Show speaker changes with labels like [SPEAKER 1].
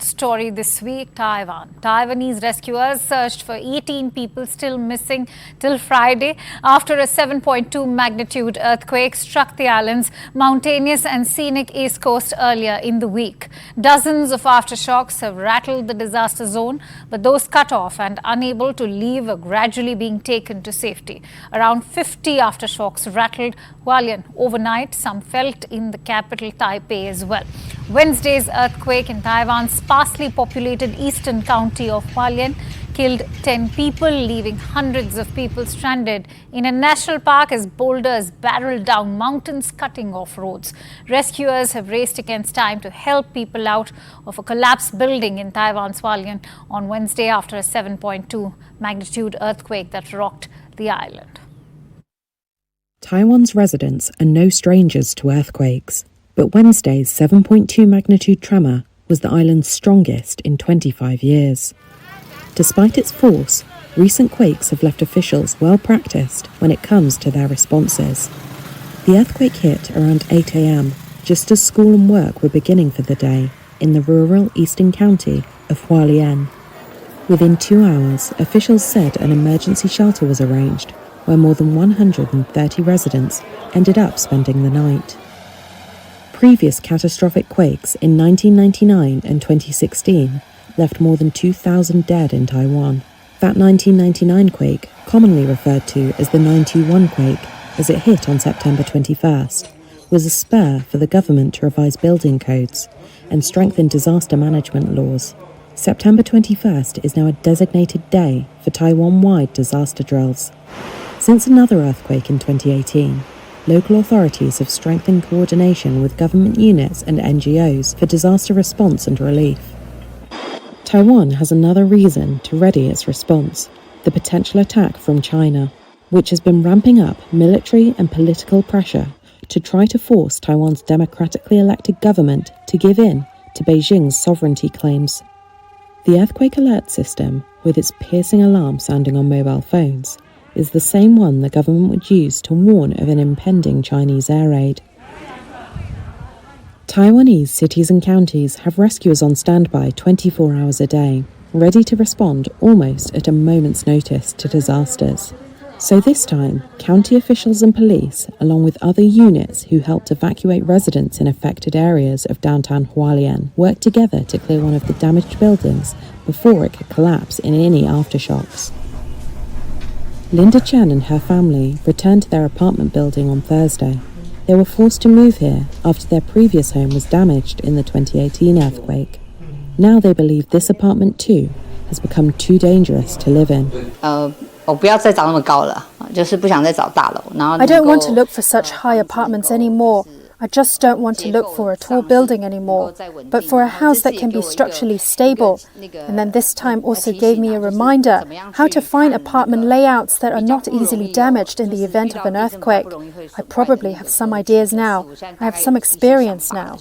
[SPEAKER 1] poignant story this week, Taiwan. Taiwanese rescuers searched for 18 people still missing till Friday after a 7.2 magnitude earthquake struck the island's mountainous and scenic east coast earlier in the week. Dozens of aftershocks have rattled the disaster zone, but those cut off and unable to leave are gradually being taken to safety. Around 50 aftershocks rattled Hualien overnight, some felt in the capital Taipei as well. Wednesday's earthquake in Taiwan's sparsely populated eastern county of Hualien killed 10 people, leaving hundreds of people stranded in a national park as boulders barreled down mountains, cutting off roads. Rescuers have raced against time to help people out of a collapsed building in Taiwan's Hualien on Wednesday after a 7.2 magnitude earthquake that rocked the island.
[SPEAKER 2] Taiwan's residents are no strangers to earthquakes, but Wednesday's 7.2 magnitude tremor was the island's strongest in 25 years. Despite its force, recent quakes have left officials well practiced when it comes to their responses. The earthquake hit around 8 a.m, just as school and work were beginning for the day in the rural eastern county of Hualien. Within 2 hours, officials said an emergency shelter was arranged, where more than 130 residents ended up spending the night. Previous catastrophic quakes in 1999 and 2016 left more than 2,000 dead in Taiwan. That 1999 quake, commonly referred to as the 921 quake as it hit on September 21st, was a spur for the government to revise building codes and strengthen disaster management laws. September 21st is now a designated day for Taiwan-wide disaster drills. Since another earthquake in 2018, local authorities have strengthened coordination with government units and NGOs for disaster response and relief. Taiwan has another reason to ready its response: the potential attack from China, which has been ramping up military and political pressure to try to force Taiwan's democratically elected government to give in to Beijing's sovereignty claims. The earthquake alert system, with its piercing alarm sounding on mobile phones, is the same one the government would use to warn of an impending Chinese air raid. Taiwanese cities and counties have rescuers on standby 24 hours a day, ready to respond almost at a moment's notice to disasters. So this time, county officials and police, along with other units who helped evacuate residents in affected areas of downtown Hualien, worked together to clear one of the damaged buildings before it could collapse in any aftershocks. Linda Chen and her family returned to their apartment building on Thursday. They were forced to move here after their previous home was damaged in the 2018 earthquake. Now they believe this apartment too has become too dangerous to live in.
[SPEAKER 3] I
[SPEAKER 4] don't want to look for such high apartments anymore. I just don't want to look for a tall building anymore, but for a house that can be structurally stable. And then this time also gave me a reminder how to find apartment layouts that are not easily damaged in the event of an earthquake. I probably have some ideas now. I have some experience now.